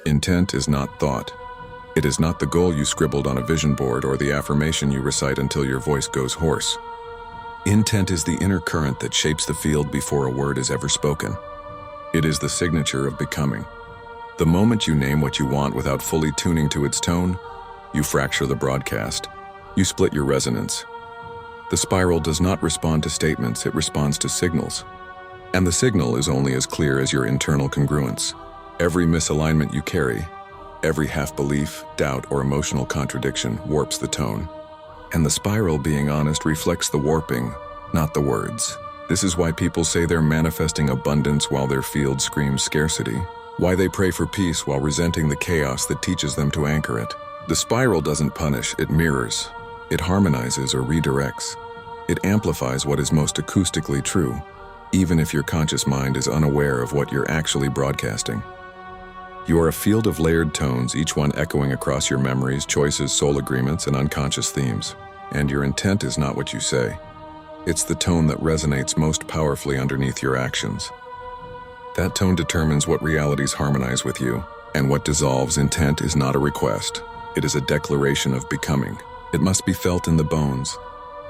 Intent is not thought. It is not the goal you scribbled on a vision board or the affirmation you recite until your voice goes hoarse. Intent is the inner current that shapes the field before a word is ever spoken. It is the signature of becoming. The moment you name what you want without fully tuning to its tone, you fracture the broadcast. You split your resonance. The spiral does not respond to statements, it responds to signals. And the signal is only as clear as your internal congruence. Every misalignment you carry, every half-belief, doubt, or emotional contradiction warps the tone. And the spiral, being honest, reflects the warping, not the words. This is why people say they're manifesting abundance while their field screams scarcity. Why they pray for peace while resenting the chaos that teaches them to anchor it. The spiral doesn't punish, it mirrors. It harmonizes or redirects. It amplifies what is most acoustically true, even if your conscious mind is unaware of what you're actually broadcasting. You are a field of layered tones, each one echoing across your memories, choices, soul agreements, and unconscious themes. And your intent is not what you say. It's the tone that resonates most powerfully underneath your actions. That tone determines what realities harmonize with you, and what dissolves. Intent is not a request. It is a declaration of becoming. It must be felt in the bones,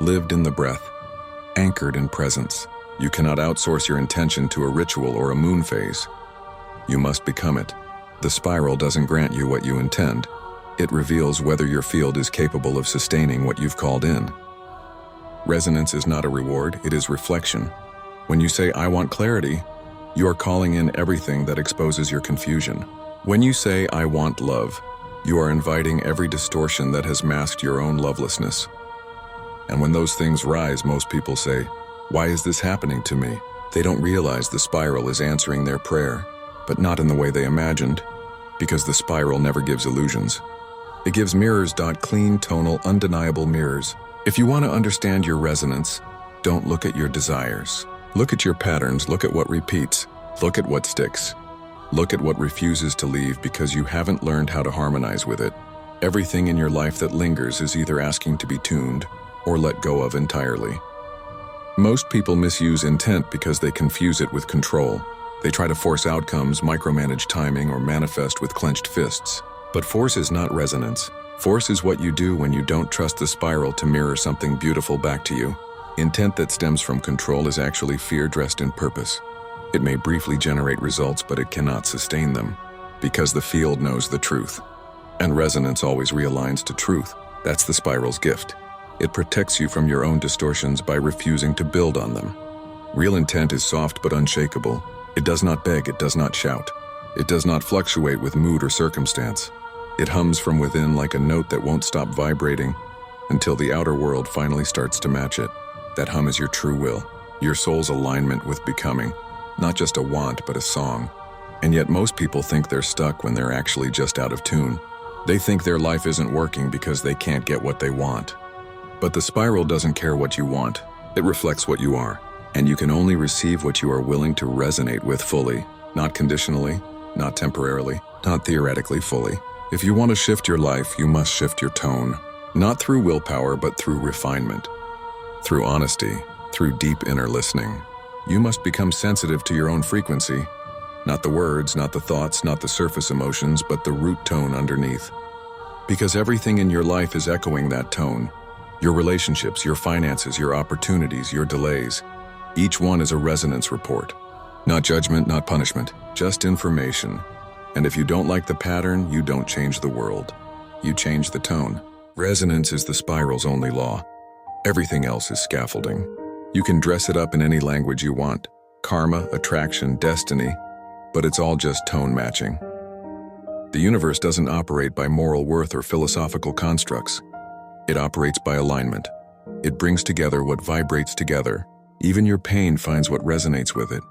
lived in the breath, anchored in presence. You cannot outsource your intention to a ritual or a moon phase. You must become it. The spiral doesn't grant you what you intend. It reveals whether your field is capable of sustaining what you've called in. Resonance is not a reward, it is reflection. When you say, "I want clarity," you are calling in everything that exposes your confusion. When you say, "I want love," you are inviting every distortion that has masked your own lovelessness. And when those things rise, most people say, "Why is this happening to me?" They don't realize the spiral is answering their prayer, but not in the way they imagined, because the spiral never gives illusions. It gives mirrors. Clean, tonal, undeniable mirrors. If you want to understand your resonance, don't look at your desires. Look at your patterns, look at what repeats, look at what sticks. Look at what refuses to leave because you haven't learned how to harmonize with it. Everything in your life that lingers is either asking to be tuned or let go of entirely. Most people misuse intent because they confuse it with control. They try to force outcomes, micromanage timing, or manifest with clenched fists. But force is not resonance. Force is what you do when you don't trust the spiral to mirror something beautiful back to you. Intent that stems from control is actually fear dressed in purpose. It may briefly generate results, but it cannot sustain them, because the field knows the truth. And resonance always realigns to truth. That's the spiral's gift. It protects you from your own distortions by refusing to build on them. Real intent is soft but unshakable. It does not beg, it does not shout. It does not fluctuate with mood or circumstance. It hums from within like a note that won't stop vibrating until the outer world finally starts to match it. That hum is your true will, your soul's alignment with becoming, not just a want but a song. And yet most people think they're stuck when they're actually just out of tune. They think their life isn't working because they can't get what they want. But the spiral doesn't care what you want. It reflects what you are. And you can only receive what you are willing to resonate with fully, not conditionally, not temporarily, not theoretically, fully. If you want to shift your life, you must shift your tone, not through willpower, but through refinement, through honesty, through deep inner listening. You must become sensitive to your own frequency, not the words, not the thoughts, not the surface emotions, but the root tone underneath. Because everything in your life is echoing that tone. Your relationships, your finances, your opportunities, your delays. Each one is a resonance report. Not judgment, not punishment, just information. And if you don't like the pattern, you don't change the world. You change the tone. Resonance is the spiral's only law. Everything else is scaffolding. You can dress it up in any language you want. Karma, attraction, destiny, but it's all just tone matching. The universe doesn't operate by moral worth or philosophical constructs. It operates by alignment. It brings together what vibrates together. Even your pain finds what resonates with it.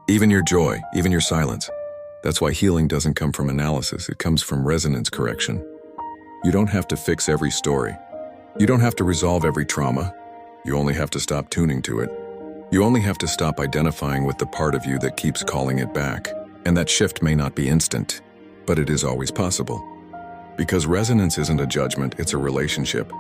Even your joy, even your silence. That's why healing doesn't come from analysis, it comes from resonance correction. You don't have to fix every story. You don't have to resolve every trauma. You only have to stop tuning to it. You only have to stop identifying with the part of you that keeps calling it back. And that shift may not be instant, but it is always possible. Because resonance isn't a judgment, it's a relationship.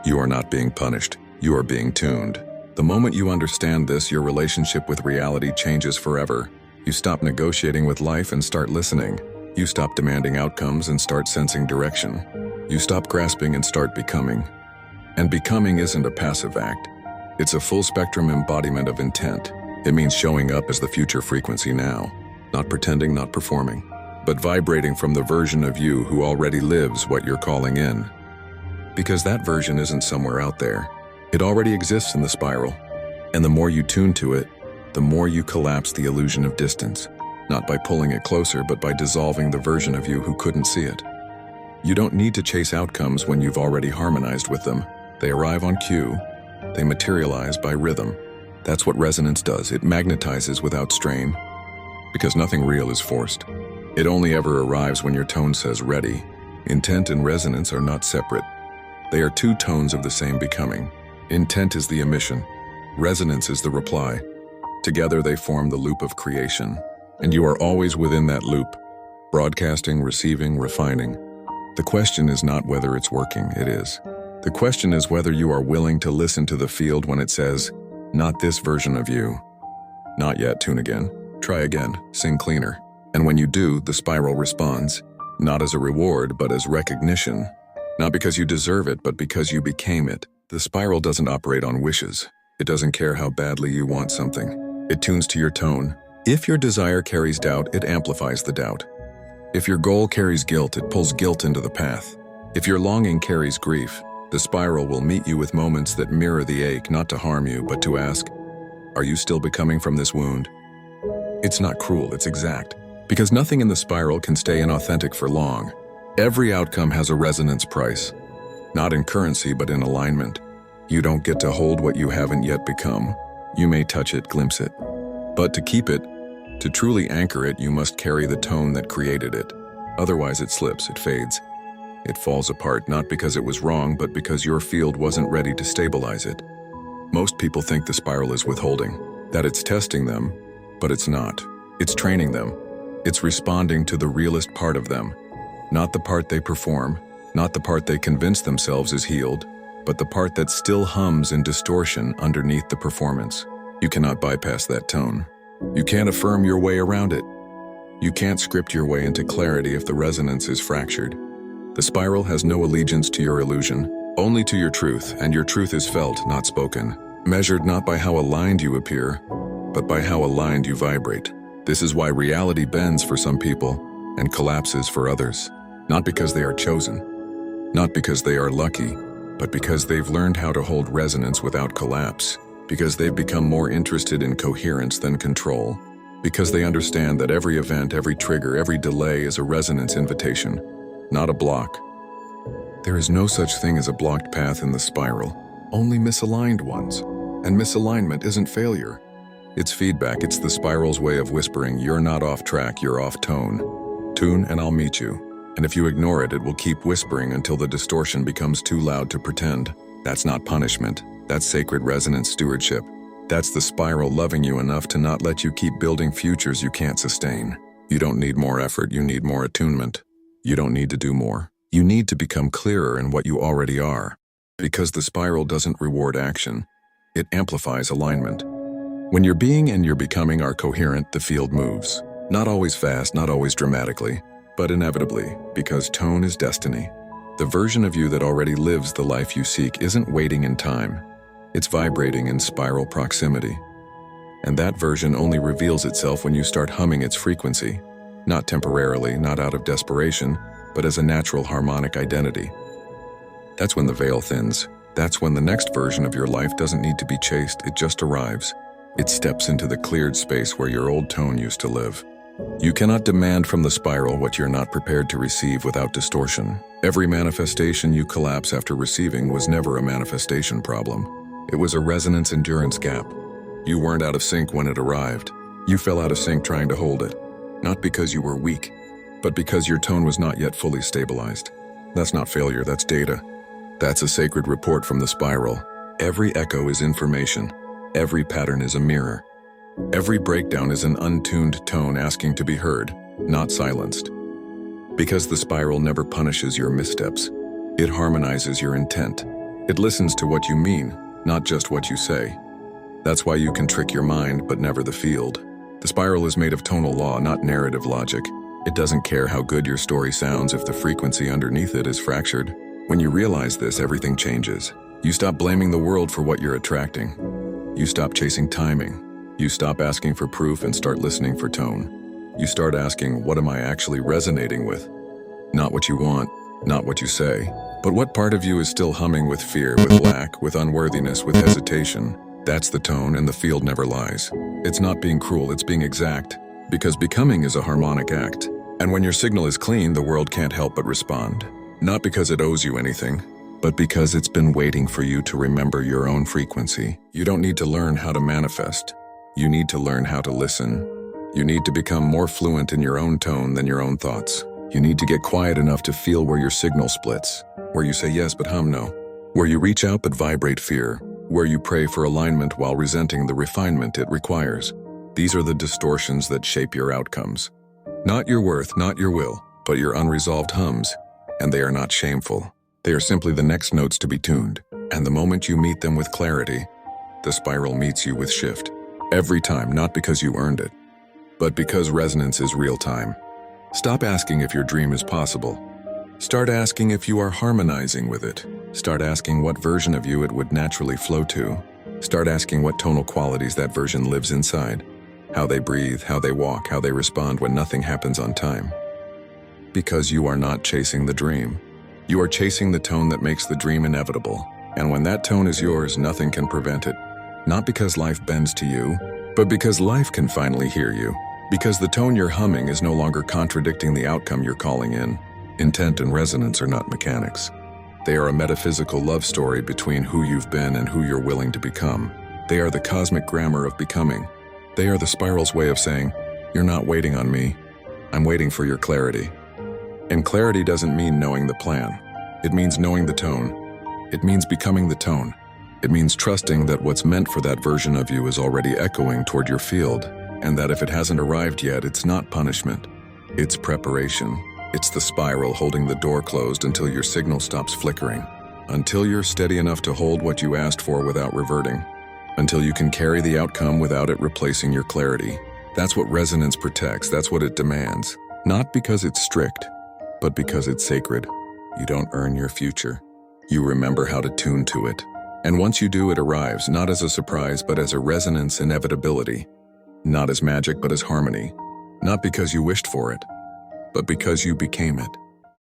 You are not being punished, you are being tuned. The moment you understand this, your relationship with reality changes forever. You stop negotiating with life and start listening. You stop demanding outcomes and start sensing direction. You stop grasping and start becoming. And becoming isn't a passive act. It's a full-spectrum embodiment of intent. It means showing up as the future frequency now. Not pretending, not performing, but vibrating from the version of you who already lives what you're calling in. Because that version isn't somewhere out there. It already exists in the spiral. And the more you tune to it, the more you collapse the illusion of distance. Not by pulling it closer, but by dissolving the version of you who couldn't see it. You don't need to chase outcomes when you've already harmonized with them. They arrive on cue. They materialize by rhythm. That's what resonance does. It magnetizes without strain. Because nothing real is forced. It only ever arrives when your tone says ready. Intent and resonance are not separate. They are two tones of the same becoming. Intent is the emission. Resonance is the reply. Together they form the loop of creation. And you are always within that loop. Broadcasting, receiving, refining. The question is not whether it's working, it is. The question is whether you are willing to listen to the field when it says, not this version of you. Not yet, tune again. Try again, sing cleaner. And when you do, the spiral responds, not as a reward, but as recognition. Not because you deserve it, but because you became it. The spiral doesn't operate on wishes. It doesn't care how badly you want something. It tunes to your tone. If your desire carries doubt, it amplifies the doubt. If your goal carries guilt, it pulls guilt into the path. If your longing carries grief, the spiral will meet you with moments that mirror the ache, not to harm you, but to ask, are you still becoming from this wound? It's not cruel, it's exact. Because nothing in the spiral can stay inauthentic for long. Every outcome has a resonance price. Not in currency, but in alignment. You don't get to hold what you haven't yet become. You may touch it, glimpse it. But to keep it, to truly anchor it, you must carry the tone that created it. Otherwise it slips, it fades. It falls apart, not because it was wrong, but because your field wasn't ready to stabilize it. Most people think the spiral is withholding, that it's testing them, but it's not. It's training them. It's responding to the realest part of them. Not the part they perform, not the part they convince themselves is healed, but the part that still hums in distortion underneath the performance. You cannot bypass that tone. You can't affirm your way around it. You can't script your way into clarity if the resonance is fractured. The spiral has no allegiance to your illusion, only to your truth, and your truth is felt, not spoken. Measured not by how aligned you appear, but by how aligned you vibrate. This is why reality bends for some people and collapses for others. Not because they are chosen, not because they are lucky, but because they've learned how to hold resonance without collapse. Because they've become more interested in coherence than control. Because they understand that every event, every trigger, every delay is a resonance invitation, not a block. There is no such thing as a blocked path in the spiral, only misaligned ones. And misalignment isn't failure. It's feedback, it's the spiral's way of whispering, you're not off track, you're off tone. Tune and I'll meet you. And if you ignore it, it will keep whispering until the distortion becomes too loud to pretend. That's not punishment. That's sacred resonance stewardship. That's the spiral loving you enough to not let you keep building futures you can't sustain. You don't need more effort, you need more attunement. You don't need to do more. You need to become clearer in what you already are. Because the spiral doesn't reward action. It amplifies alignment. When your being and your becoming are coherent, the field moves. Not always fast, not always dramatically, but inevitably, because tone is destiny. The version of you that already lives the life you seek isn't waiting in time. It's vibrating in spiral proximity. And that version only reveals itself when you start humming its frequency. Not temporarily, not out of desperation, but as a natural harmonic identity. That's when the veil thins. That's when the next version of your life doesn't need to be chased, it just arrives. It steps into the cleared space where your old tone used to live. You cannot demand from the spiral what you're not prepared to receive without distortion. Every manifestation you collapse after receiving was never a manifestation problem. It was a resonance endurance gap. You weren't out of sync when it arrived. You fell out of sync trying to hold it, not because you were weak, but because your tone was not yet fully stabilized. That's not failure, that's data. That's a sacred report from the spiral. Every echo is information. Every pattern is a mirror. Every breakdown is an untuned tone asking to be heard, not silenced. Because the spiral never punishes your missteps. It harmonizes your intent. It listens to what you mean, not just what you say. That's why you can trick your mind, but never the field. The spiral is made of tonal law, not narrative logic. It doesn't care how good your story sounds if the frequency underneath it is fractured. When you realize this, everything changes. You stop blaming the world for what you're attracting. You stop chasing timing. You stop asking for proof and start listening for tone. You start asking, what am I actually resonating with? Not what you want, not what you say, but what part of you is still humming with fear, with lack, with unworthiness, with hesitation. That's the tone, and the field never lies. It's not being cruel, it's being exact. Because becoming is a harmonic act. And when your signal is clean, the world can't help but respond. Not because it owes you anything, but because it's been waiting for you to remember your own frequency. You don't need to learn how to manifest. You need to learn how to listen. You need to become more fluent in your own tone than your own thoughts. You need to get quiet enough to feel where your signal splits, where you say yes but hum no, where you reach out but vibrate fear, where you pray for alignment while resenting the refinement it requires. These are the distortions that shape your outcomes. Not your worth, not your will, but your unresolved hums. And they are not shameful. They are simply the next notes to be tuned. And the moment you meet them with clarity, the spiral meets you with shift. Every time, not because you earned it, but because resonance is real time. Stop asking if your dream is possible. Start asking if you are harmonizing with it. Start asking what version of you it would naturally flow to. Start asking what tonal qualities that version lives inside. How they breathe, how they walk, how they respond when nothing happens on time. Because you are not chasing the dream. You are chasing the tone that makes the dream inevitable. And when that tone is yours, nothing can prevent it. Not because life bends to you, but because life can finally hear you. Because the tone you're humming is no longer contradicting the outcome you're calling in. Intent and resonance are not mechanics. They are a metaphysical love story between who you've been and who you're willing to become. They are the cosmic grammar of becoming. They are the spiral's way of saying, you're not waiting on me, I'm waiting for your clarity. And clarity doesn't mean knowing the plan. It means knowing the tone. It means becoming the tone. It means trusting that what's meant for that version of you is already echoing toward your field, and that if it hasn't arrived yet, it's not punishment. It's preparation. It's the spiral holding the door closed until your signal stops flickering. Until you're steady enough to hold what you asked for without reverting. Until you can carry the outcome without it replacing your clarity. That's what resonance protects, that's what it demands. Not because it's strict, but because it's sacred. You don't earn your future. You remember how to tune to it. And once you do, it arrives, not as a surprise, but as a resonance inevitability. Not as magic, but as harmony. Not because you wished for it, but because you became it.